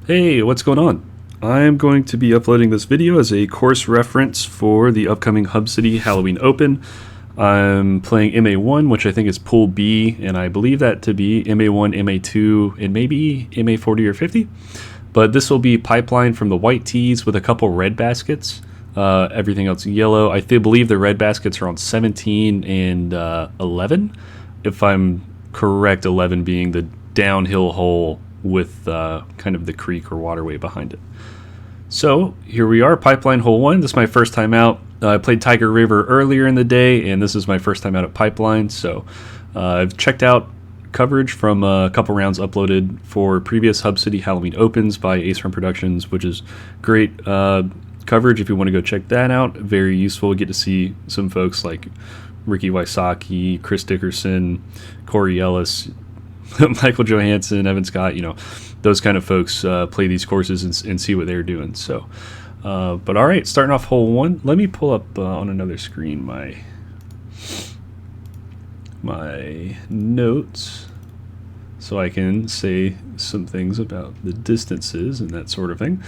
Hey, what's going on? I'm going to be uploading this video as a course reference for the upcoming Hub City Halloween Open. I'm playing MA1, which I think is Pool B, and I believe that to be MA1, MA2, and maybe MA40 or 50. But this will be pipeline from the white tees with a couple red baskets. Everything else yellow. I believe the red baskets are on 17 and 11. If I'm correct, 11 being the downhill hole with kind of the creek or waterway behind it. So here we are, pipeline hole 1. This is my first time out. I played Tiger River earlier in the day, and this is my first time out at pipeline. So I've checked out coverage from a couple rounds uploaded for previous Hub City Halloween Opens by Ace Run Productions, which is great coverage if you want to go check that out. Very useful. Get to see some folks like Ricky Wysocki, Chris Dickerson, Corey Ellis, Michael Johansson, Evan Scott, those kind of folks play these courses and see what they're doing. So, but all right, starting off hole 1. Let me pull up on another screen my notes so I can say some things about the distances and that sort of thing.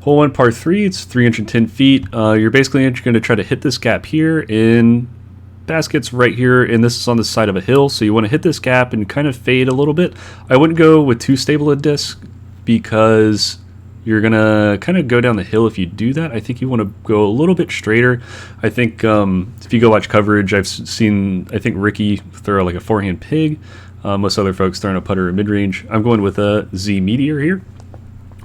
Hole 1, par 3, it's 310 feet. You're basically going to try to hit this gap here in baskets right here, and this is on the side of a hill, so you want to hit this gap and kind of fade a little bit. I wouldn't go with too stable a disc because you're gonna kind of go down the hill if you do that. I think you want to go a little bit straighter. I think if you go watch coverage, I've seen, I think Ricky throw like a forehand pig. Most other folks throwing a putter or mid-range. I'm going with a Z Meteor here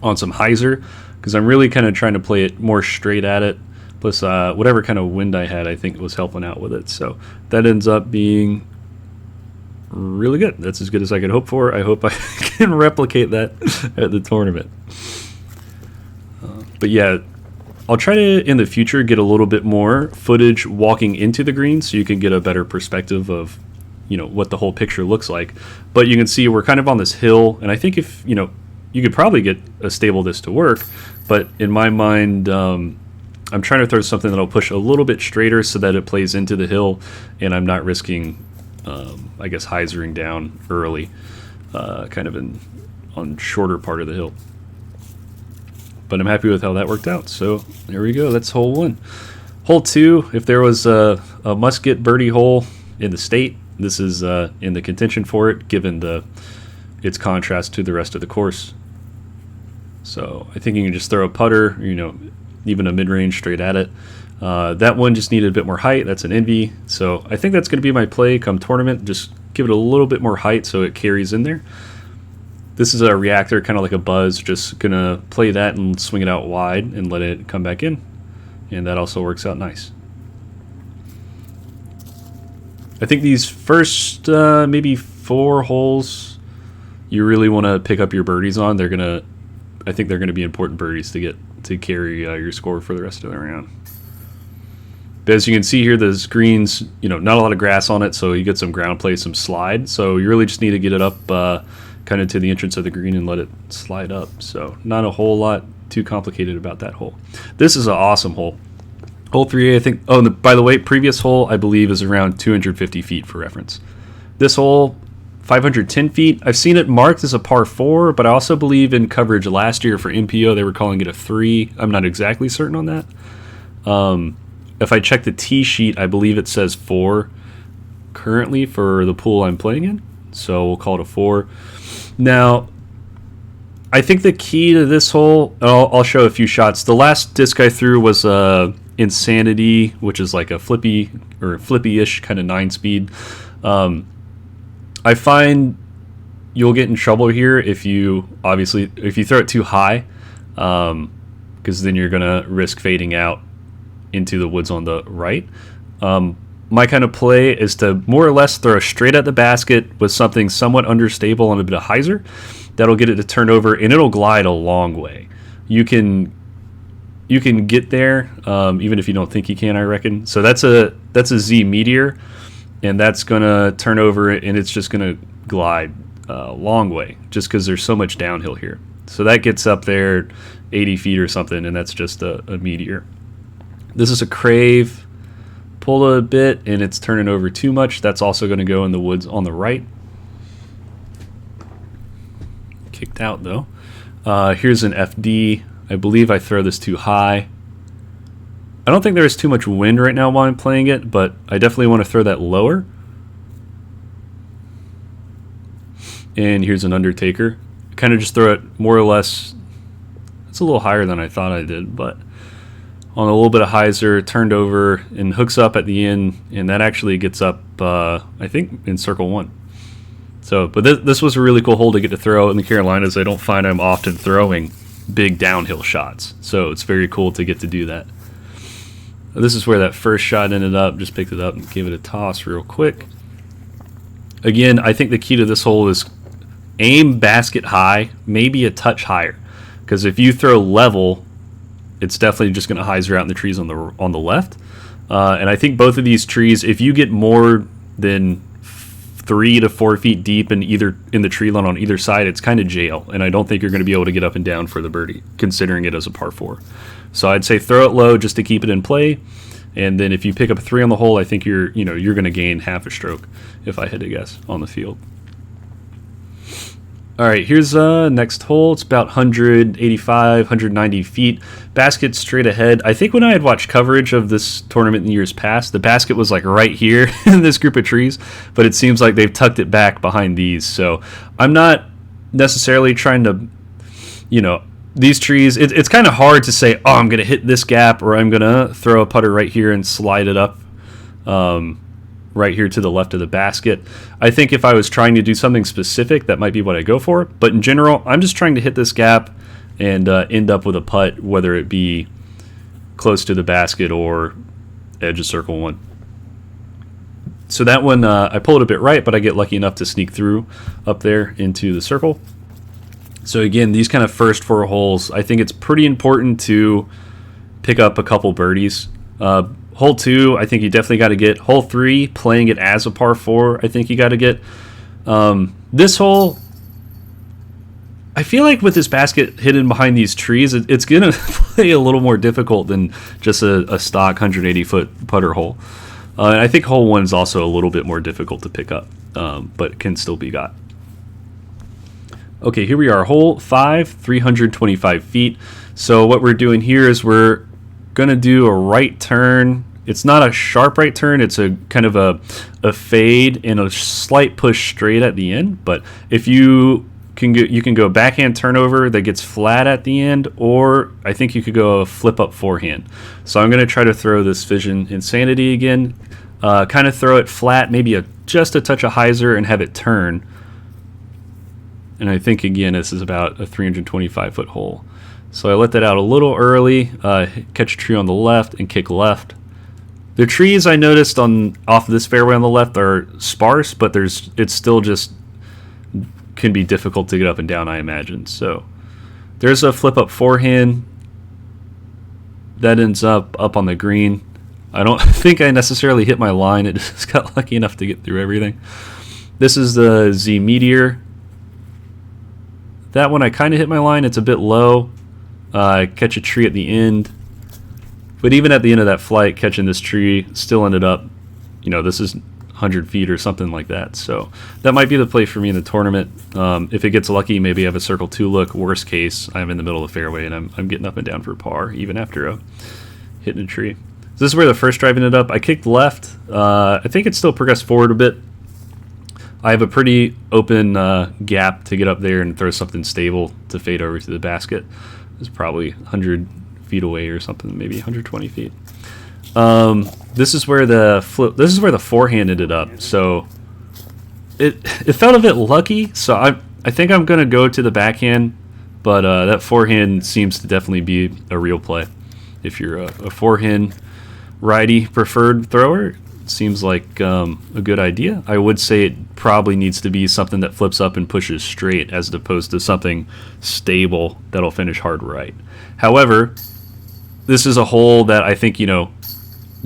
on some hyzer because I'm really kind of trying to play it more straight at it. Plus, whatever kind of wind I had, I think was helping out with it. So that ends up being really good. That's as good as I could hope for. I hope I can replicate that at the tournament. But yeah, I'll try to, in the future, get a little bit more footage walking into the green so you can get a better perspective of, what the whole picture looks like. But you can see we're kind of on this hill, and I think if, you could probably get a stable disc to work. But in my mind, I'm trying to throw something that'll push a little bit straighter so that it plays into the hill, and I'm not risking, I guess, hyzering down early, kind of on shorter part of the hill. But I'm happy with how that worked out. So there we go. That's hole 1. Hole 2, if there was a must-get birdie hole in the state, this is in the contention for it, given its contrast to the rest of the course. So I think you can just throw a putter, even a mid-range straight at it. That one just needed a bit more height. That's an envy. So I think that's going to be my play come tournament. Just give it a little bit more height so it carries in there. This is a reactor, kind of like a buzz. Just going to play that and swing it out wide and let it come back in. And that also works out nice. I think these first maybe 4 holes you really want to pick up your birdies on. I think they're going to be important birdies to carry your score for the rest of the round. But as you can see here, the greens, not a lot of grass on it, so you get some ground play, some slide. So you really just need to get it up kind of to the entrance of the green and let it slide up. So not a whole lot too complicated about that hole. This is an awesome hole. Hole 3, I think. Oh, and by the way, previous hole, I believe, is around 250 feet for reference. This hole, 510 feet. I've seen it marked as a par 4, but I also believe in coverage last year for MPO, they were calling it a 3. I'm not exactly certain on that. If I check the tee sheet, I believe it says 4 currently for the pool I'm playing in. So we'll call it a 4. Now, I think the key to this hole, I'll show a few shots. The last disc I threw was Insanity, which is like a flippy-ish kind of 9-speed. I find you'll get in trouble here if you throw it too high, because then you're gonna risk fading out into the woods on the right. My kind of play is to more or less throw straight at the basket with something somewhat understable and a bit of hyzer. That'll get it to turn over, and it'll glide a long way. You can get there even if you don't think you can, I reckon. So that's a Z Meteor, and that's gonna turn over, and it's just gonna glide a long way just because there's so much downhill here. So that gets up there 80 feet or something, and that's just a Meteor. This is a Crave. Pull a bit, and it's turning over too much. That's also going to go in the woods on the right. Kicked out, though. Here's an FD. I believe I throw this too high. I don't think there's too much wind right now while I'm playing it, but I definitely want to throw that lower. And here's an undertaker. Kind of just throw it more or less. It's a little higher than I thought I did, but on a little bit of hyzer, turned over and hooks up at the end, and that actually gets up, I think, in circle 1. So, but this was a really cool hole to get to throw. In the Carolinas, I don't find I'm often throwing big downhill shots, so it's very cool to get to do that. This is where that first shot ended up. Just picked it up and gave it a toss real quick. Again, I think the key to this hole is aim basket high, maybe a touch higher, because if you throw level, it's definitely just going to hyzer out in the trees on the left. And I think both of these trees, if you get more than 3 to 4 feet deep in the tree line on either side, it's kind of jail, and I don't think you're going to be able to get up and down for the birdie, considering it as a par 4. So I'd say throw it low just to keep it in play, and then if you pick up a 3 on the hole, I think you're going to gain half a stroke, if I had to guess, on the field. All right, here's next hole. It's about 185, 190 feet. Basket straight ahead. I think when I had watched coverage of this tournament in years past, the basket was like right here in this group of trees, but it seems like they've tucked it back behind these. So I'm not necessarily trying to, these trees, it's kind of hard to say, oh, I'm going to hit this gap, or I'm going to throw a putter right here and slide it up right here to the left of the basket. I think if I was trying to do something specific, that might be what I go for. But in general, I'm just trying to hit this gap and end up with a putt, whether it be close to the basket or edge of circle 1. So that one, I pull it a bit right, but I get lucky enough to sneak through up there into the circle. So again, these kind of first 4 holes, I think it's pretty important to pick up a couple birdies. Hole 2, I think you definitely got to get. Hole 3, playing it as a par 4, I think you got to get. This hole, I feel like with this basket hidden behind these trees, it's going to play a little more difficult than just a stock 180-foot putter hole. And I think hole 1 is also a little bit more difficult to pick up, but can still be got. Okay, here we are, hole 5, 325 feet. So what we're doing here is we're going to do a right turn. It's not a sharp right turn, it's a kind of a fade and a slight push straight at the end. But if you can go backhand turnover that gets flat at the end, or I think you could go a flip up forehand. So I'm going to try to throw this Vision Insanity again, kind of throw it flat, maybe just a touch of hyzer, and have it turn. And I think again this is about a 325-foot hole. So I let that out a little early, catch a tree on the left and kick left. The trees I noticed off this fairway on the left are sparse, but it's still just can be difficult to get up and down, I imagine. So there's a flip up forehand that ends up on the green. I don't think I necessarily hit my line. It just got lucky enough to get through everything. This is the Z Meteor. That one I kind of hit my line. It's a bit low. Catch a tree at the end. But even at the end of that flight, catching this tree still ended up, this is 100 feet or something like that. So that might be the play for me in the tournament. If it gets lucky, maybe I have a circle 2 look. Worst case, I'm in the middle of the fairway and I'm getting up and down for par, even after hitting a tree. So this is where the first drive ended up. I kicked left. I think it still progressed forward a bit. I have a pretty open gap to get up there and throw something stable to fade over to the basket. It's probably 100 feet away or something, maybe 120 feet. This is where the forehand ended up. So it felt a bit lucky. So I think I'm gonna go to the backhand, but that forehand seems to definitely be a real play. If you're a forehand righty preferred thrower, it seems like a good idea. I would say it probably needs to be something that flips up and pushes straight, as opposed to something stable that'll finish hard right. However, this is a hole that I think,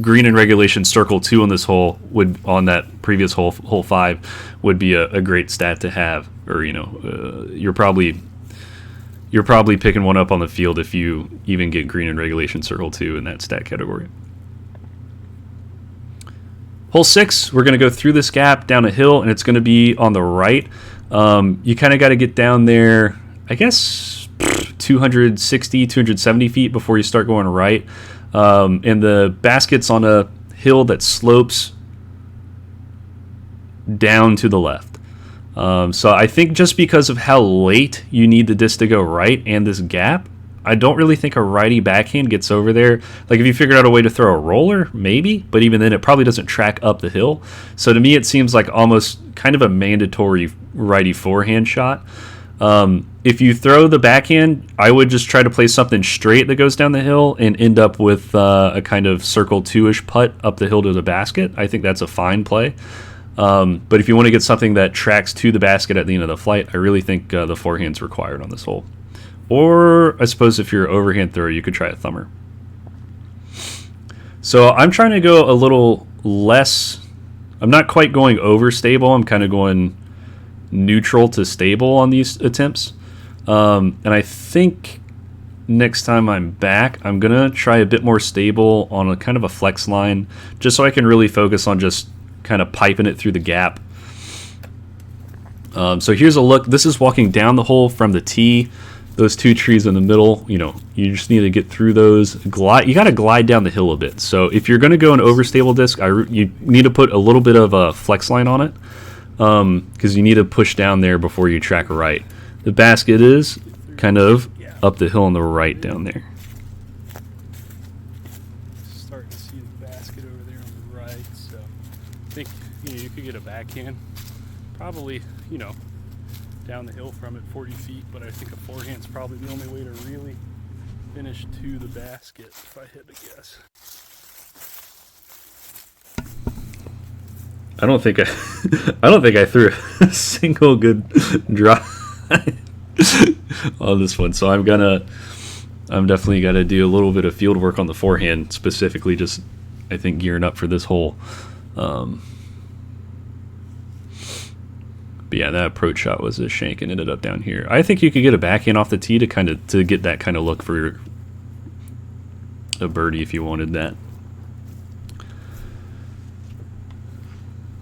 green in regulation circle 2 on this hole on that previous hole 5 would be a great stat to have. Or you're probably picking one up on the field if you even get green in regulation circle 2 in that stat category. Hole 6, we're going to go through this gap down a hill, and it's going to be on the right. You kind of got to get down there, I guess, 260, 270 feet before you start going right. And the basket's on a hill that slopes down to the left. So I think just because of how late you need the disc to go right and this gap, I don't really think a righty backhand gets over there. Like if you figured out a way to throw a roller, maybe, but even then it probably doesn't track up the hill. So to me it seems like almost kind of a mandatory righty forehand shot. If you throw the backhand, I would just try to play something straight that goes down the hill and end up with a kind of circle 2-ish putt up the hill to the basket. I think that's a fine play. But if you want to get something that tracks to the basket at the end of the flight, I really think the forehand's required on this hole. Or I suppose if you're an overhand thrower, you could try a thumber. So I'm trying to go a little less. I'm not quite going overstable. I'm kind of going neutral to stable on these attempts. And I think next time I'm back, I'm going to try a bit more stable on a kind of a flex line, just so I can really focus on just kind of piping it through the gap. So here's a look. This is walking down the hole from the tee. Those two trees in the middle, you know, you just need to get through those. Glide. You got to glide down the hill a bit. So if you're going to go an overstable disc, you need to put a little bit of a flex line on it, because you need to push down there before you track right. The basket is kind of up the hill on the right down there. Starting to see the basket over there on the right. So I think you could get a backhand, probably, down the hill from it 40 feet, but I think a forehand's probably the only way to really finish to the basket, if I had to guess. I don't think I threw a single good drive on this one, so I'm definitely gotta do a little bit of field work on the forehand, specifically just I think gearing up for this hole. But yeah, that approach shot was a shank and ended up down here. I think you could get a backhand off the tee to get that kind of look for a birdie if you wanted that.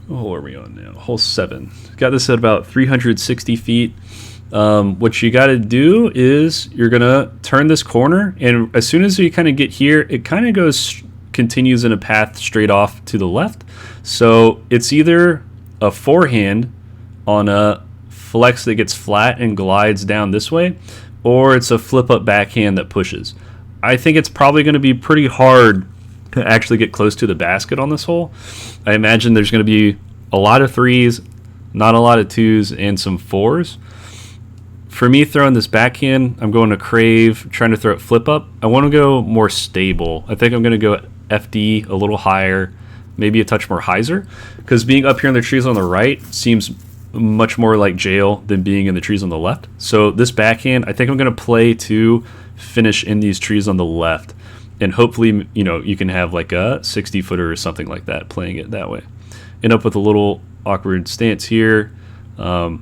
What hole are we on now? Hole 7. Got this at about 360 feet. What you got to do is you're gonna turn this corner, and as soon as you kind of get here, it kind of continues in a path straight off to the left. So it's either a forehand on a flex that gets flat and glides down this way, or it's a flip up backhand that pushes. I think it's probably going to be pretty hard to actually get close to the basket on this hole. I imagine there's going to be a lot of 3s, not a lot of 2s, and some 4s. For me, throwing this backhand, I'm going to crave, trying to throw it flip up. I want to go more stable. I think I'm going to go FD a little higher, maybe a touch more hyzer, because being up here in the trees on the right seems much more like jail than being in the trees on the left. So this backhand, I think I'm going to play to finish in these trees on the left, and hopefully you can have like a 60-footer or something like that, playing it that way. End up with a little awkward stance here. Don't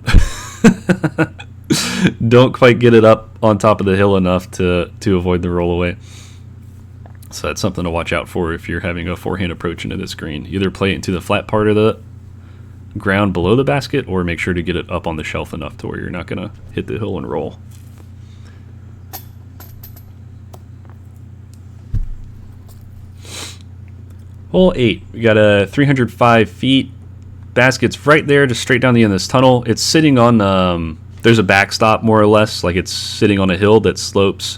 quite get it up on top of the hill enough to avoid the roll away. So that's something to watch out for if you're having a forehand approach into this green. Either play it into the flat part of the ground below the basket, or make sure to get it up on the shelf enough to where you're not going to hit the hill and roll. Hole 8, we got a 305 feet. Basket's right there, just straight down the end of this tunnel. It's sitting on, there's a backstop more or less, like it's sitting on a hill that slopes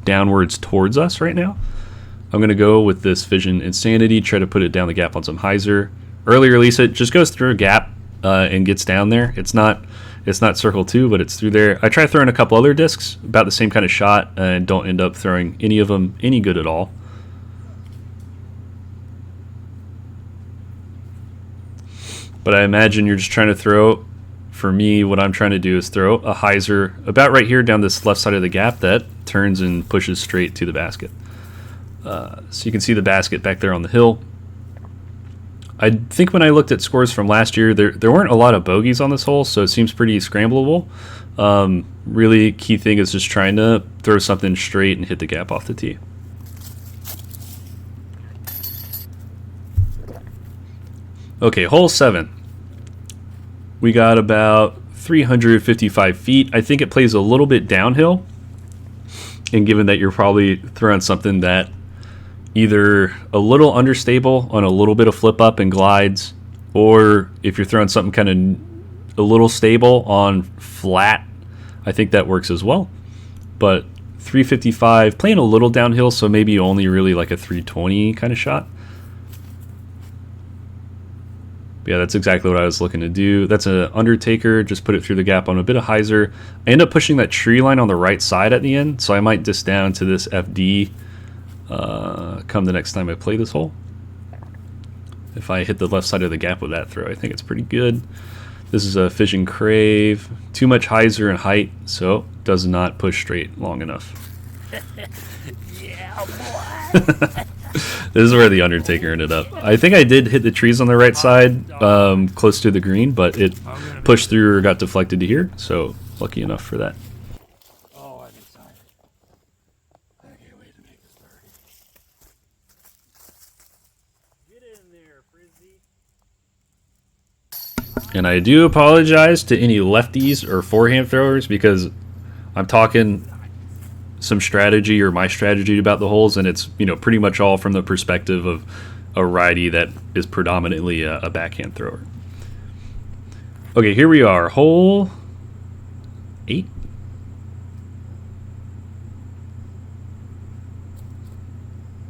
downwards towards us right now. I'm going to go with this Vision Insanity, try to put it down the gap on some hyzer. Early release it, just goes through a gap and gets down there. It's not circle 2, but it's through there. I try throwing a couple other discs, about the same kind of shot, and don't end up throwing any of them any good at all. But I imagine you're just trying to throw, for me, what I'm trying to do is throw a hyzer about right here down this left side of the gap that turns and pushes straight to the basket. So you can see the basket back there on the hill. I think when I looked at scores from last year, there weren't a lot of bogeys on this hole, so it seems pretty scramblable. Really, key thing is just trying to throw something straight and hit the gap off the tee. Okay, hole 7. We got about 355 feet. I think it plays a little bit downhill. And given that you're probably throwing something that either a little understable on a little bit of flip up and glides, or if you're throwing something kind of a little stable on flat, I think that works as well. But 355, playing a little downhill, so maybe only really like a 320 kind of shot. Yeah, that's exactly what I was looking to do. That's an Undertaker, just put it through the gap on a bit of hyzer. I end up pushing that tree line on the right side at the end, so I might disc down to this FD come the next time I play this hole. If I hit the left side of the gap with that throw, I think it's pretty good. This is a Fission Crave. Too much hyzer and height, so does not push straight long enough. Yeah, boy. This is where the Undertaker ended up. I think I did hit the trees on the right side, close to the green, but it pushed through or got deflected to here, so lucky enough for that. Oh, I'm excited. I can't wait to make this 30. Get in there, Frizzy. And I do apologize to any lefties or forehand throwers because I'm talking some strategy or my strategy about the holes, and it's, you know, pretty much all from the perspective of a righty that is predominantly a backhand thrower. Okay, here we are, hole 8.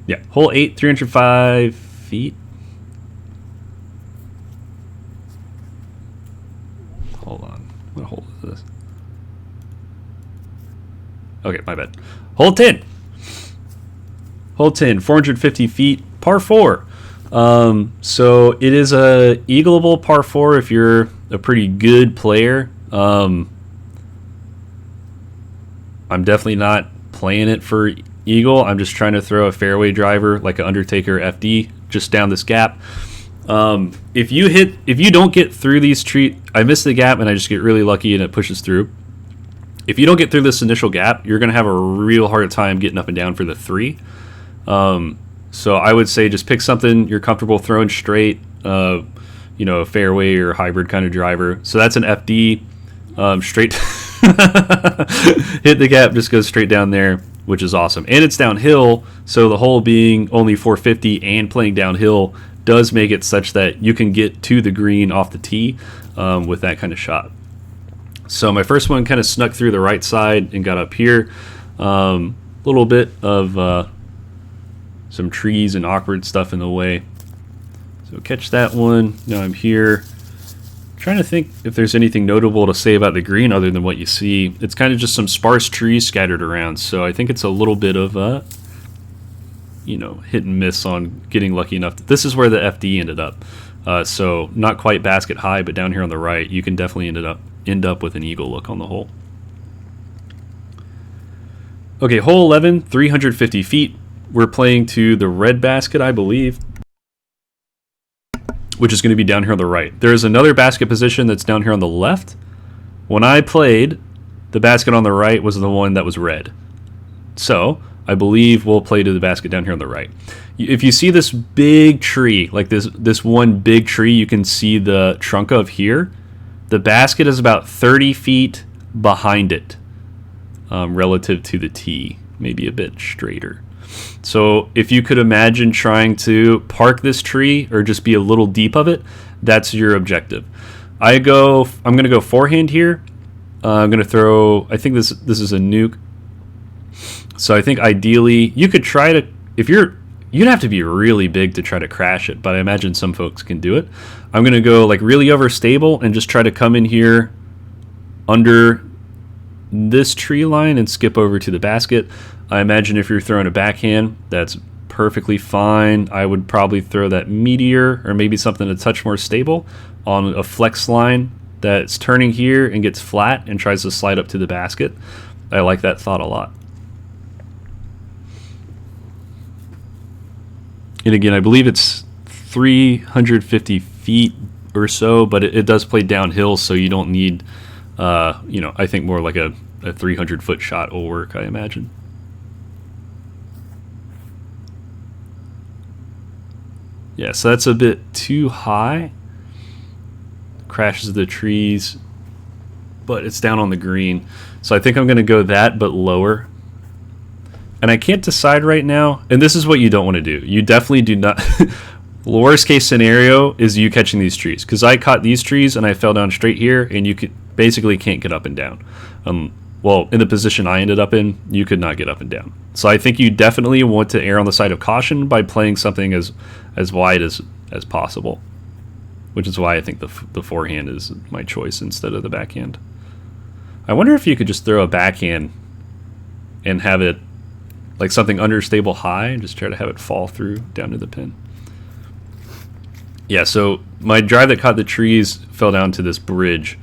Yeah, hole 8, 305 feet. Hold on, what hole is this? Okay, my bad. Hole 10. Hole 10, 450 feet, par 4. So it is a eagleable par 4 if you're a pretty good player. I'm definitely not playing it for eagle. I'm just trying to throw a fairway driver like an Undertaker FD just down this gap. If you don't get through these trees, I miss the gap and I just get really lucky and it pushes through. If you don't get through this initial gap, you're going to have a real hard time getting up and down for the 3. So I would say just pick something you're comfortable throwing straight, you know, a fairway or hybrid kind of driver. So that's an FD, straight. Hit the gap, just goes straight down there, which is awesome. And it's downhill, so the hole being only 450 and playing downhill does make it such that you can get to the green off the tee with that kind of shot. So my first one kind of snuck through the right side and got up here. Little bit of some trees and awkward stuff in the way. So catch that one. Now I'm here. Trying to think if there's anything notable to say about the green other than what you see. It's kind of just some sparse trees scattered around. So I think it's a little bit of you know, hit and miss on getting lucky enough. This is where the FD ended up. So not quite basket high, but down here on the right, you can definitely end up with an eagle look on the hole. Okay, hole 11, 350 feet. We're playing to the red basket, I believe, which is going to be down here on the right. There is another basket position that's down here on the left. When I played, the basket on the right was the one that was red. So I believe we'll play to the basket down here on the right. If you see this big tree, like this one big tree, you can see the trunk of here. The basket is about 30 feet behind it relative to the tee, maybe a bit straighter. So if you could imagine trying to park this tree or just be a little deep of it, that's your objective. I'm going to go forehand here. I'm going to throw, I think this is a nuke. So I think ideally you could try to, you'd have to be really big to try to crash it, but I imagine some folks can do it. I'm going to go like really overstable and just try to come in here under this tree line and skip over to the basket. I imagine if you're throwing a backhand, that's perfectly fine. I would probably throw that meteor or maybe something a touch more stable on a flex line that's turning here and gets flat and tries to slide up to the basket. I like that thought a lot. And again, I believe it's 350 feet or so, but it does play downhill, so you don't need, you know, I think more like a 300-foot shot will work, I imagine. Yeah, so that's a bit too high. Crashes the trees. but it's down on the green. So I think I'm going to go that, but lower. And I can't decide right now. And this is what you don't want to do. You definitely do not. The worst case scenario is you catching these trees, because I caught these trees and I fell down straight here, and you basically can't get up and down. Well, in the position I ended up in, you could not get up and down. So I think you definitely want to err on the side of caution by playing something as wide as possible, which is why I think the forehand is my choice instead of the backhand. I wonder if you could just throw a backhand and have it like something understable high and just try to have it fall through down to the pin. Yeah, so my drive that caught the trees fell down to this bridge.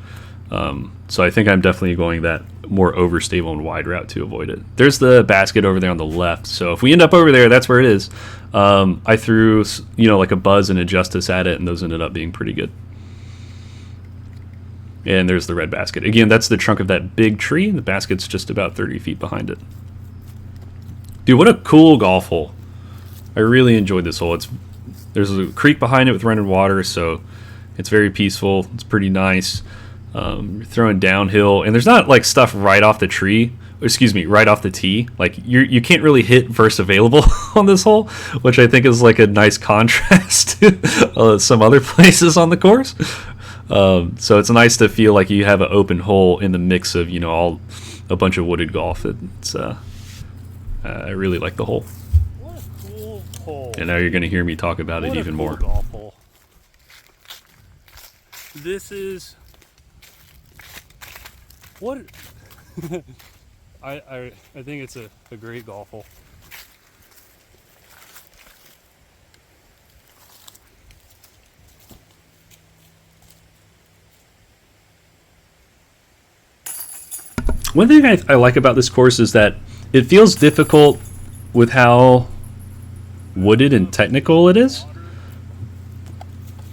So I think I'm definitely going that more overstable and wide route to avoid it. There's the basket over there on the left. So if we end up over there, that's where it is. I threw, like a buzz and a justice at it, and those ended up being pretty good. And there's the red basket. Again, that's the trunk of that big tree. The basket's just about 30 feet behind it. Dude, what a cool golf hole. I really enjoyed this hole. There's a creek behind it with running water, so it's very peaceful. It's pretty nice. You're throwing downhill, and there's not like stuff right off the tree. Right off the tee. Like you can't really hit first available on this hole, which I think is like a nice contrast to some other places on the course. So it's nice to feel like you have an open hole in the mix of a bunch of wooded golf. I really like the hole. What a cool hole. And now you're going to hear me talk about it even more. Golf hole. This is what I think it's a great golf hole. One thing I like about this course is that it feels difficult with how wooded and technical it is,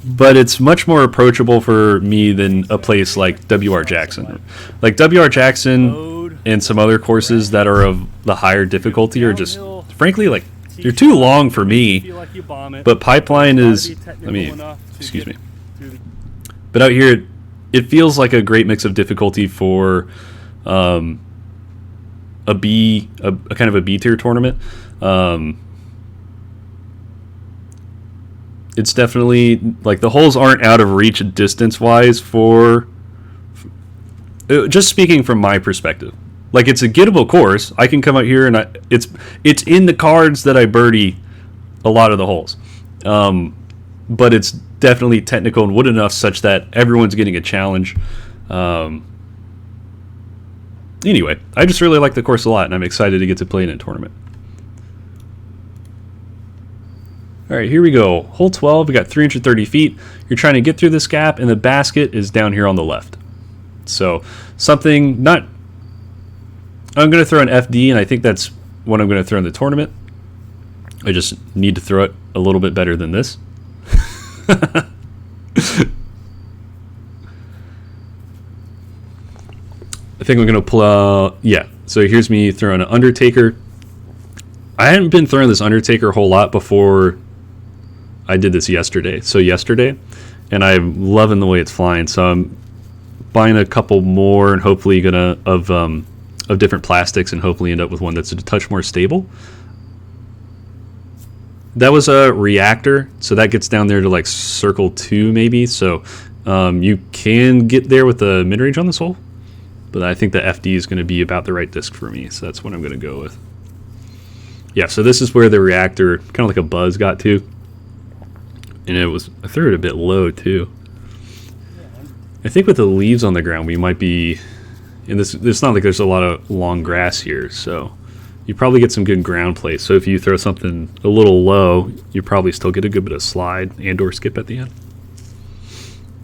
but it's much more approachable for me than a place like W.R. Jackson. Like W.R. Jackson and some other courses that are of the higher difficulty are just, frankly, like, they're too long for me. But Pipeline is, excuse me. But out here, it feels like a great mix of difficulty for a kind of a B tier tournament. It's definitely like the holes aren't out of reach distance wise for just speaking from my perspective. Like, it's a gettable course. I can come out here and it's in the cards that I birdie a lot of the holes. But it's definitely technical and wood enough such that everyone's getting a challenge. Anyway, I just really like the course a lot, and I'm excited to get to play in a tournament. All right, here we go. Hole 12, we got 330 feet. You're trying to get through this gap, and the basket is down here on the left. So something not... I'm going to throw an FD, and I think that's what I'm going to throw in the tournament. I just need to throw it a little bit better than this. I think I'm going to pull out... Yeah, so here's me throwing an Undertaker. I hadn't been throwing this Undertaker a whole lot before I did this yesterday. And I'm loving the way it's flying. So I'm buying a couple more and hopefully gonna of different plastics and hopefully end up with one that's a touch more stable. That was a reactor, so that gets down there to like circle 2 maybe. So you can get there with the mid-range on this hole, but I think the FD is going to be about the right disc for me, so that's what I'm going to go with. Yeah, so this is where the reactor, kind of like a buzz, got to. And I threw it a bit low too. I think with the leaves on the ground, we might be, and it's not like there's a lot of long grass here, so you probably get some good ground play. So if you throw something a little low, you probably still get a good bit of slide and or skip at the end.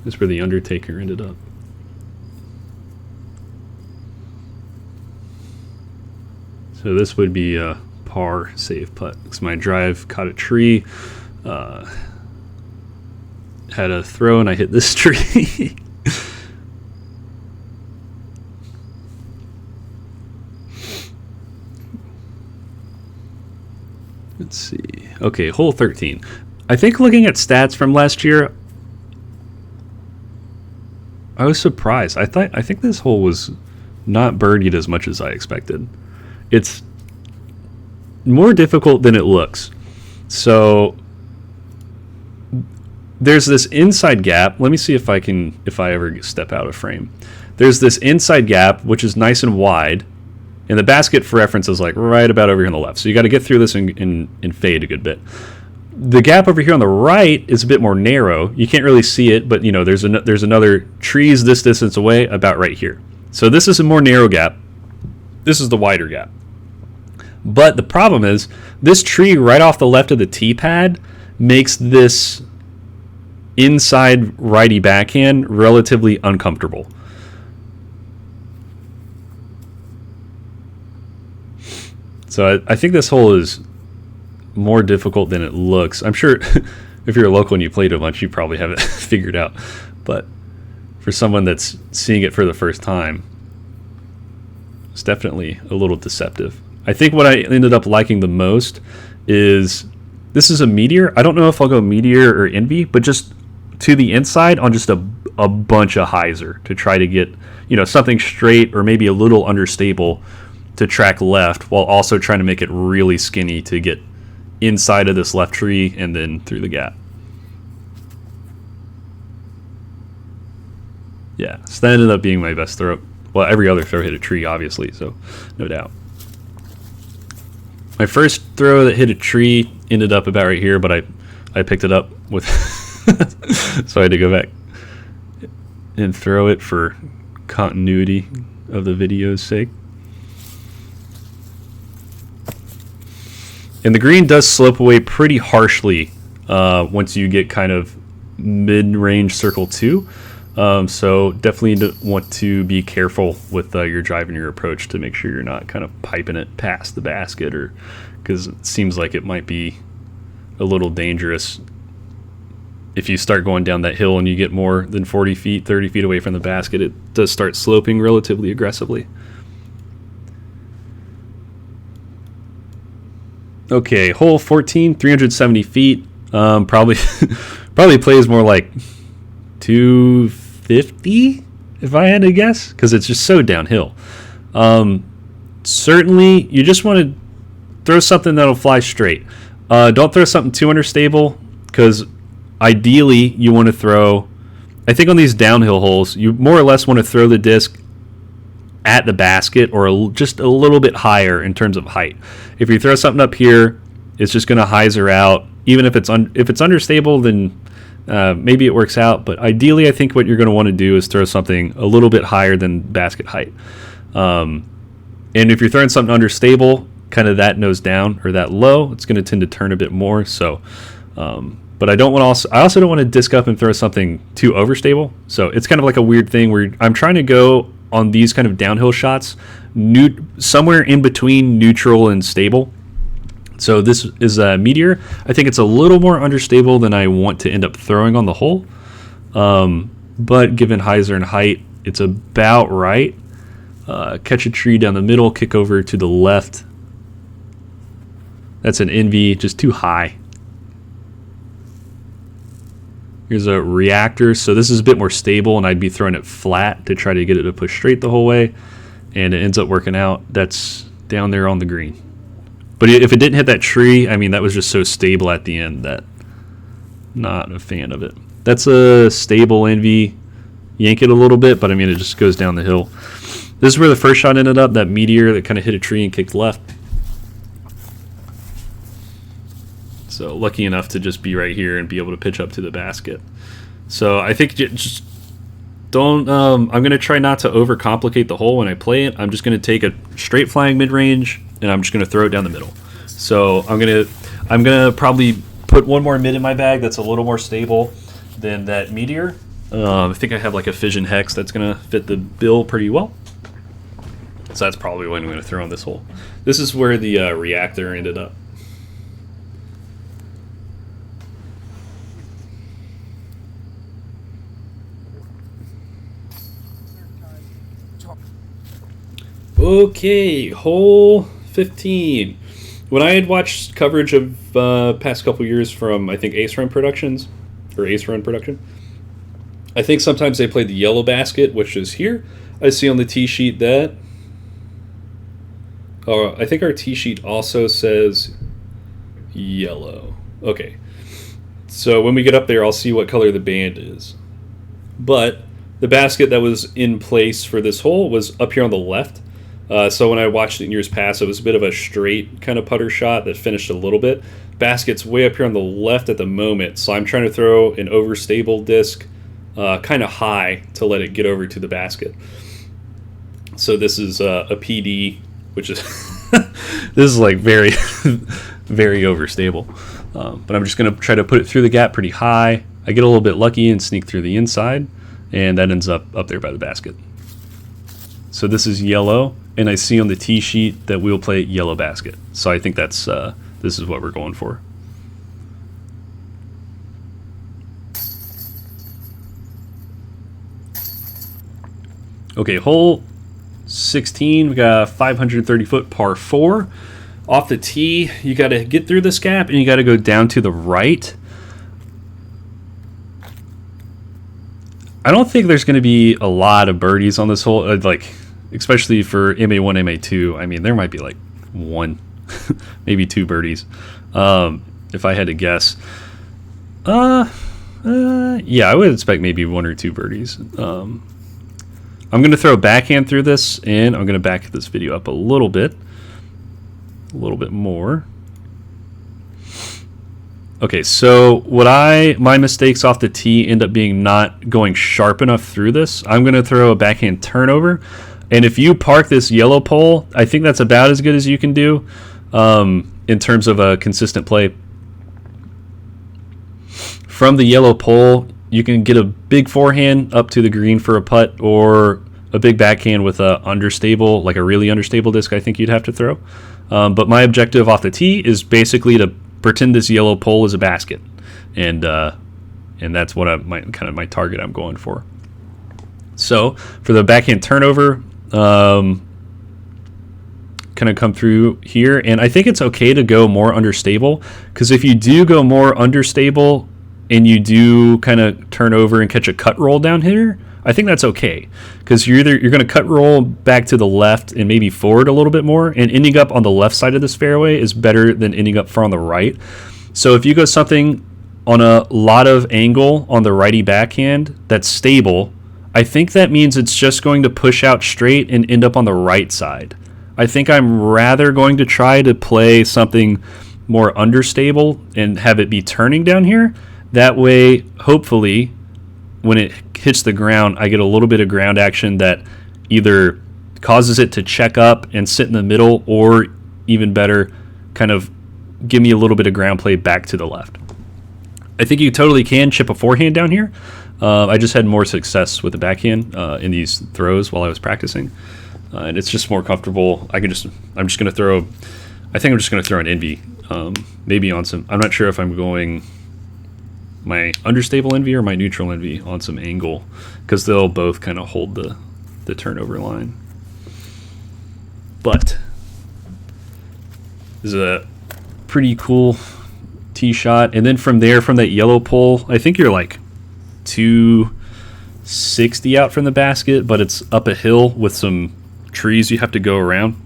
That's where the Undertaker ended up. So this would be a par save putt, because my drive caught a tree, had a throw, and I hit this tree. Let's see. Okay, hole 13. I think looking at stats from last year, I was surprised. I think this hole was not birdied as much as I expected. It's more difficult than it looks. So there's this inside gap. Let me see if I ever step out of frame. There's this inside gap which is nice and wide, and the basket, for reference, is like right about over here on the left. So you got to get through this and fade a good bit. The gap over here on the right is a bit more narrow. You can't really see it, but you know there's another trees this distance away, about right here. So this is a more narrow gap. This is the wider gap. But the problem is this tree right off the left of the tee pad makes this inside righty backhand relatively uncomfortable. So I think this hole is more difficult than it looks. I'm sure if you're a local and you played a bunch, you probably have it figured out. But for someone that's seeing it for the first time, it's definitely a little deceptive. I think what I ended up liking the most is this is a meteor. I don't know if I'll go meteor or envy, but just to the inside on just a bunch of hyzer to try to get, you know, something straight or maybe a little understable to track left, while also trying to make it really skinny to get inside of this left tree and then through the gap. Yeah, so that ended up being my best throw. Well, every other throw hit a tree, obviously, so no doubt. My first throw that hit a tree ended up about right here, but I picked it up with so I had to go back and throw it for continuity of the video's sake. And the green does slope away pretty harshly once you get kind of mid-range circle 2. So definitely want to be careful with your drive and your approach to make sure you're not kind of piping it past the basket, or because it seems like it might be a little dangerous if you start going down that hill and you get more than 40 feet, 30 feet away from the basket. It does start sloping relatively aggressively. Okay, hole 14, 370 feet. Probably plays more like 250 if I had to guess, because it's just so downhill. Certainly, you just want to throw something that'll fly straight. Don't throw something too understable, because ideally you want to throw, I think on these downhill holes, you more or less want to throw the disc at the basket or just a little bit higher in terms of height. If you throw something up here, it's just going to hyzer out. Even if it's understable, then maybe it works out. But ideally, I think what you're going to want to do is throw something a little bit higher than basket height. And if you're throwing something understable, kind of that nose down or that low, it's going to tend to turn a bit more. So, but I also don't want to disc up and throw something too overstable. So it's kind of like a weird thing where I'm trying to go on these kind of downhill shots, somewhere in between neutral and stable. So this is a meteor. I think it's a little more understable than I want to end up throwing on the hole. But given hyzer and height, it's about right. Catch a tree down the middle, kick over to the left. That's an envy, just too high. Here's a reactor, so this is a bit more stable, and I'd be throwing it flat to try to get it to push straight the whole way, and it ends up working out. That's down there on the green. But if it didn't hit that tree, I mean, that was just so stable at the end that not a fan of it. That's a stable envy. Yank it a little bit, but I mean, it just goes down the hill. This is where the first shot ended up, that meteor that kind of hit a tree and kicked left. So lucky enough to just be right here and be able to pitch up to the basket. So I think just don't, I'm going to try not to overcomplicate the hole when I play it. I'm just going to take a straight flying mid-range, and I'm just going to throw it down the middle. So I'm going to probably put one more mid in my bag that's a little more stable than that meteor. I think I have like a fission hex that's going to fit the bill pretty well. So that's probably what I'm going to throw on this hole. This is where the reactor ended up. Okay, hole 15. When I had watched coverage of past couple years from, I think, Ace Run Productions, or Ace Run Production, I think sometimes they play the yellow basket, which is here. I see on the tee sheet that. I think our tee sheet also says yellow. Okay. So when we get up there, I'll see what color the band is. But the basket that was in place for this hole was up here on the left. So when I watched it in years past, it was a bit of a straight kind of putter shot that finished a little bit. Basket's way up here on the left at the moment, so I'm trying to throw an overstable disc kind of high to let it get over to the basket. So this is a PD, which is this is like very, very overstable. But I'm just going to try to put it through the gap pretty high. I get a little bit lucky and sneak through the inside, and that ends up there by the basket. So this is yellow, and I see on the tee sheet that we'll play yellow basket. So I think that's this is what we're going for. Okay, hole 16, we got a 530-foot par 4. Off the tee, you got to get through this gap, and you got to go down to the right. I don't think there's going to be a lot of birdies on this hole, like especially for MA1, MA2. I mean, there might be like one, maybe 2 birdies, if I had to guess. Yeah, I would expect maybe 1 or 2 birdies. I'm going to throw a backhand through this, and I'm going to back this video up a little bit more. Okay, so my mistakes off the tee end up being not going sharp enough through this. I'm going to throw a backhand turnover, and if you park this yellow pole, I think that's about as good as you can do in terms of a consistent play. From the yellow pole, you can get a big forehand up to the green for a putt, or a big backhand with a understable, like a really understable disc, I think you'd have to throw. But my objective off the tee is basically to pretend this yellow pole is a basket, and that's what my target I'm going for. So for the backhand turnover, kind of come through here, and I think it's okay to go more understable, because if you do go more understable and you do kind of turn over and catch a cut roll down here, I think that's okay, because you're going to cut roll back to the left and maybe forward a little bit more, and ending up on the left side of this fairway is better than ending up far on the right. So if you go something on a lot of angle on the righty backhand that's stable, I think that means it's just going to push out straight and end up on the right side. I think I'm rather going to try to play something more understable and have it be turning down here. That way, hopefully, when it hits the ground, I get a little bit of ground action that either causes it to check up and sit in the middle, or even better, kind of give me a little bit of ground play back to the left. I think you totally can chip a forehand down here. I just had more success with the backhand in these throws while I was practicing, and it's just more comfortable. I think I'm just going to throw an envy, maybe on some. I'm not sure if I'm going my understable envy or my neutral envy on some angle, because they'll both kind of hold the turnover line. But this is a pretty cool tee shot, and then from there, from that yellow pole, I think you're like 260 out from the basket, but it's up a hill with some trees you have to go around,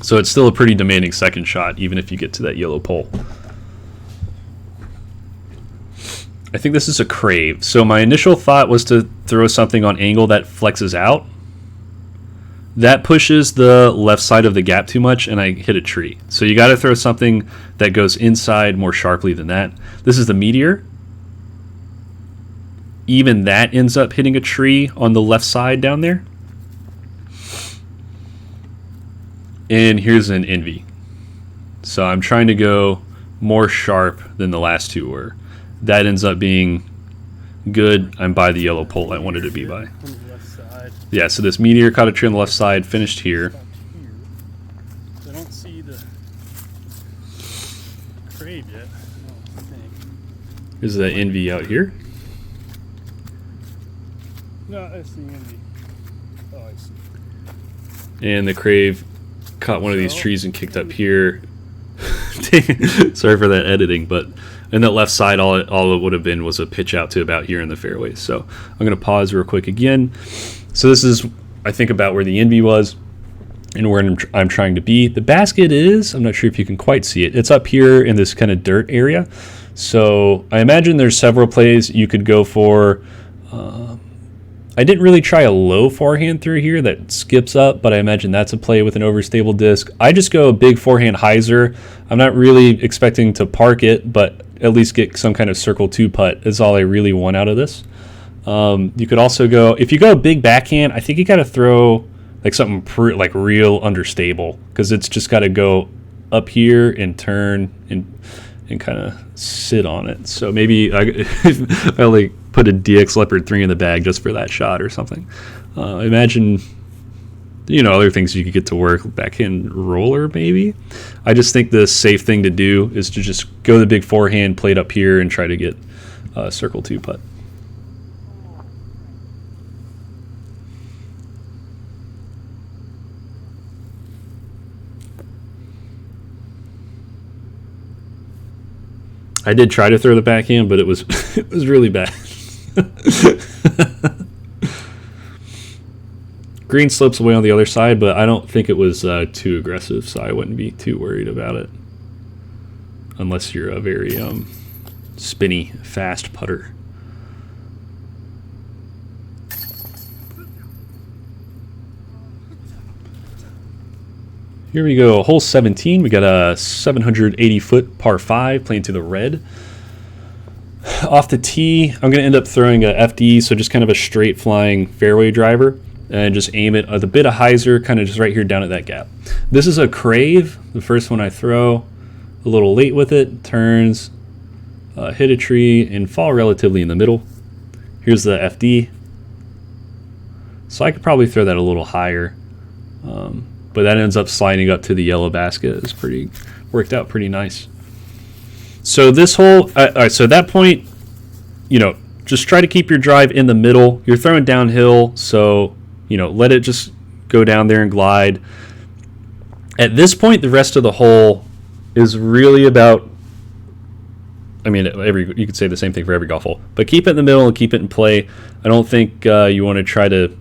so it's still a pretty demanding second shot even if you get to that yellow pole. I think this is a crave. So my initial thought was to throw something on angle that flexes out. That pushes the left side of the gap too much, and I hit a tree. So you got to throw something that goes inside more sharply than that. This is the Meteor. Even that ends up hitting a tree on the left side down there. And here's an Envy. So I'm trying to go more sharp than the last two were. That ends up being good. I'm by the yellow pole I wanted to be by. On the left side. Yeah, so this Meteor caught a tree on the left side, finished here. I don't see the crave yet, I don't think. Is the Envy out here? No, I see Envy. Oh, I see. And the crave caught one of these trees and kicked up here. Sorry for that editing, but And that left side, all it would have been was a pitch out to about here in the fairway. So I'm going to pause real quick again. So this is, I think, about where the NB was and where I'm trying to be. The basket is, I'm not sure if you can quite see it. It's up here in this kind of dirt area. So I imagine there's several plays you could go for. I didn't really try a low forehand through here that skips up, but I imagine that's a play with an overstable disc. I just go a big forehand hyzer. I'm not really expecting to park it, but at least get some kind of circle 2 putt is all I really want out of this. You could also go, if you go big backhand, I think you got to throw like something like real understable, because it's just got to go up here and turn and kind of sit on it. So maybe I like put a DX Leopard 3 in the bag just for that shot or something. Imagine, other things you could get to work, backhand roller maybe. I just think the safe thing to do is to just go the big forehand, play it up here, and try to get circle 2 putt. I did try to throw the backhand, but it was it was really bad. Green slopes away on the other side, but I don't think it was too aggressive, so I wouldn't be too worried about it. Unless you're a very spinny, fast putter. Here we go, hole 17. We got a 780-foot par 5 playing to the red. Off the tee, I'm going to end up throwing a FD, so just kind of a straight flying fairway driver, and just aim it with a bit of hyzer, kind of just right here down at that gap. This is a crave, the first one I throw. A little late with it, turns, hit a tree, and fall relatively in the middle. Here's the FD. So I could probably throw that a little higher. But that ends up sliding up to the yellow basket. It's worked out pretty nice. So this hole, all right, so at that point, just try to keep your drive in the middle. You're throwing downhill, so, let it just go down there and glide. At this point, the rest of the hole is really about, you could say the same thing for every golf hole, but keep it in the middle and keep it in play. I don't think you want to try to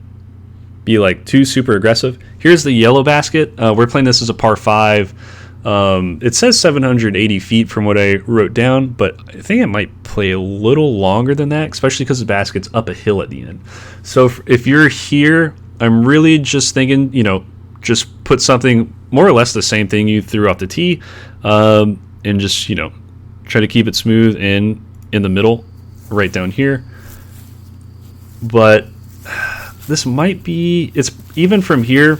be like too super aggressive. Here's the yellow basket. We're playing this as a par 5. It says 780 feet from what I wrote down, but I think it might play a little longer than that, especially because the basket's up a hill at the end. So if you're here, I'm really just thinking, just put something more or less the same thing you threw off the tee, and just, try to keep it smooth and in the middle, right down here. But this might be, it's even from here,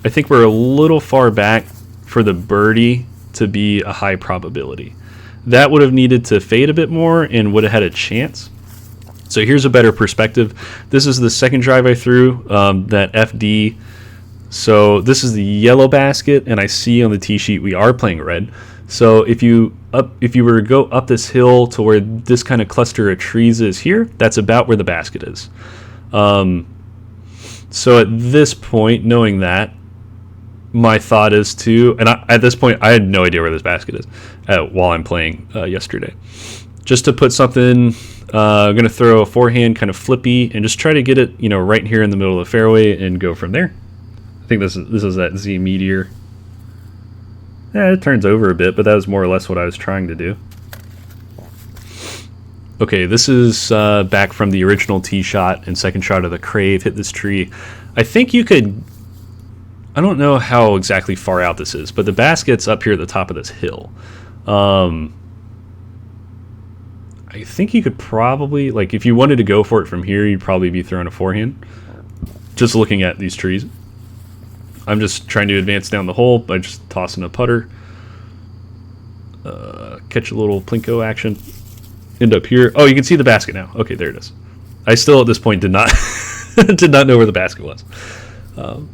I think we're a little far back for the birdie to be a high probability. That would have needed to fade a bit more and would have had a chance. So here's a better perspective. This is the second drive I threw, that FD. So this is the yellow basket, and I see on the tee sheet we are playing red. So if you were to go up this hill to where this kind of cluster of trees is here, that's about where the basket is. So at this point, knowing that, my thought is to, and at this point, I had no idea where this basket is while I'm playing yesterday. Just to put something, I'm going to throw a forehand kind of flippy and just try to get it, right here in the middle of the fairway and go from there. I think this is that Z Meteor. Yeah, it turns over a bit, but that was more or less what I was trying to do. Okay, this is back from the original tee shot and second shot of the crave, hit this tree. I think you could, I don't know how exactly far out this is, but the basket's up here at the top of this hill. I think you could probably, like if you wanted to go for it from here, you'd probably be throwing a forehand. Just looking at these trees. I'm just trying to advance down the hole by just tossing a putter. Catch a little plinko action. End up here. Oh, you can see the basket now. Okay, there it is. I still at this point did not did not know where the basket was. I'm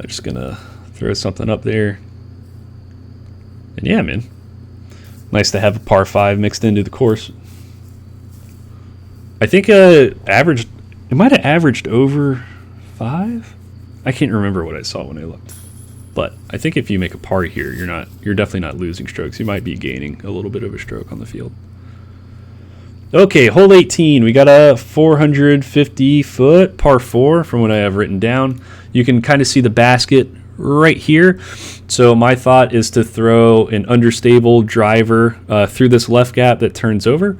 just gonna throw something up there. And yeah, man, nice to have a par 5 mixed into the course. I think it might have averaged over 5. I can't remember what I saw when I looked. But I think if you make a par here, you're definitely not losing strokes. You might be gaining a little bit of a stroke on the field. Okay, hole 18. We got a 450-foot par 4 from what I have written down. You can kind of see the basket right here. So my thought is to throw an understable driver through this left gap that turns over.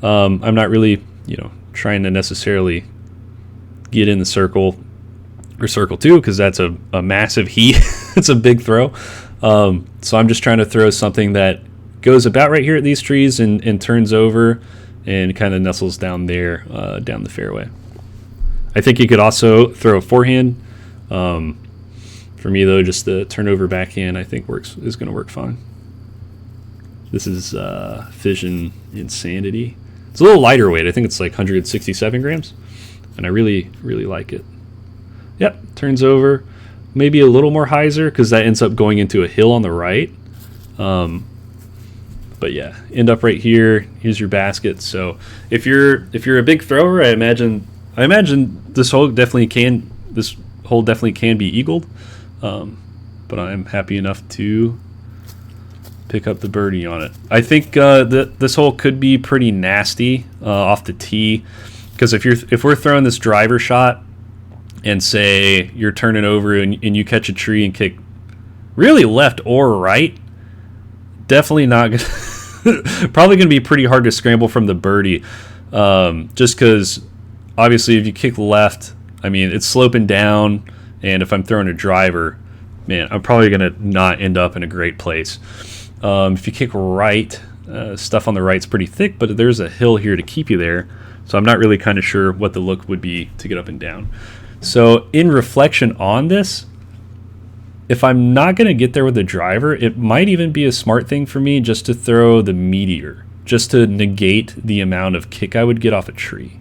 I'm not really, trying to necessarily get in the circle or circle 2 because that's a massive heat. It's a big throw. So I'm just trying to throw something that goes about right here at these trees and turns over and kind of nestles down there, down the fairway. I think you could also throw a forehand. For me, though, just the turnover backhand I think is going to work fine. This is Fission Insanity. It's a little lighter weight. I think it's like 167 grams, and I really, really like it. Yep, turns over. Maybe a little more hyzer because that ends up going into a hill on the right. But yeah, end up right here. Here's your basket. So if you're a big thrower, I imagine this hole definitely can be eagled. But I'm happy enough to pick up the birdie on it. I think this hole could be pretty nasty off the tee because if we're throwing this driver shot and say you're turning over and you catch a tree and kick really left or right, definitely not gonna probably going to be pretty hard to scramble from the birdie, just because obviously if you kick left, I mean, it's sloping down, and if I'm throwing a driver, man, I'm probably going to not end up in a great place. If you kick right, stuff on the right's pretty thick, but there's a hill here to keep you there, so I'm not really kind of sure what the look would be to get up and down. So in reflection on this, if I'm not going to get there with the driver, it might even be a smart thing for me just to throw the meteor, just to negate the amount of kick I would get off a tree.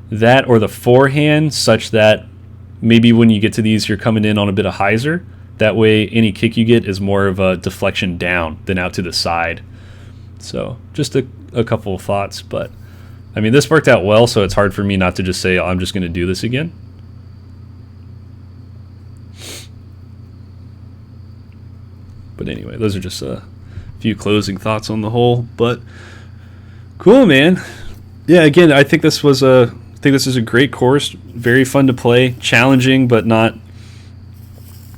That or the forehand, such that maybe when you get to these, you're coming in on a bit of hyzer. That way, any kick you get is more of a deflection down than out to the side. So just a couple of thoughts. But, I mean, this worked out well, so it's hard for me not to just say, I'm just going to do this again. But anyway, those are just a few closing thoughts on the hole. But cool, man. Yeah, again, I think this is a great course. Very fun to play, challenging, but not,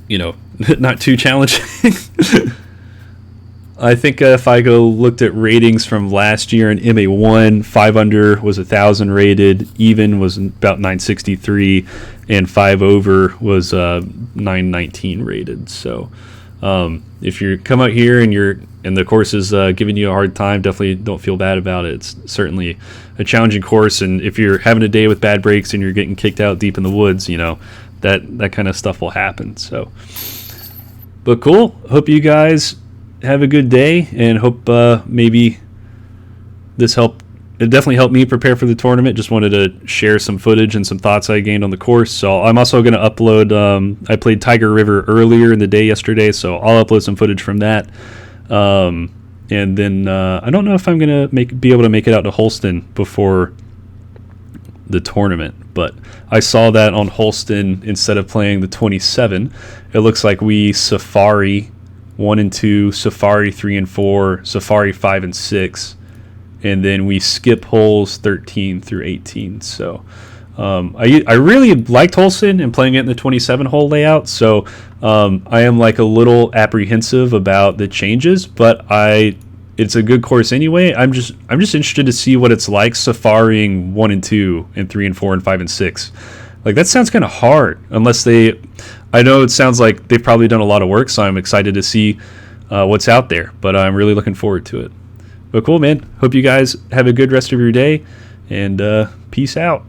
not too challenging. I think if I looked at ratings from last year in MA1, 5 under was 1,000 rated, even was about 963, and 5 over was 919 rated. So if you come out here and the course is giving you a hard time, definitely don't feel bad about it. It's certainly a challenging course, and if you're having a day with bad breaks and you're getting kicked out deep in the woods, that kind of stuff will happen. So, but cool. Hope you guys have a good day, and hope maybe this helped. It definitely helped me prepare for the tournament. Just wanted to share some footage and some thoughts I gained on the course. So I'm also going to upload. I played Tiger River earlier in the day yesterday, so I'll upload some footage from that. And then I don't know if I'm going to be able to make it out to Holston before the tournament, but I saw that on Holston, instead of playing the 27, it looks like we Safari 1 and 2, Safari 3 and 4, Safari 5 and 6, and then we skip holes 13 through 18. So I really liked Holston and playing it in the 27 hole layout. So I am like a little apprehensive about the changes, but it's a good course anyway. I'm just interested to see what it's like safaring 1 and 2 and 3 and 4 and 5 and 6. Like, that sounds kind of hard unless I know it sounds like they've probably done a lot of work, so I'm excited to see what's out there, but I'm really looking forward to it. But cool, man. Hope you guys have a good rest of your day, and peace out.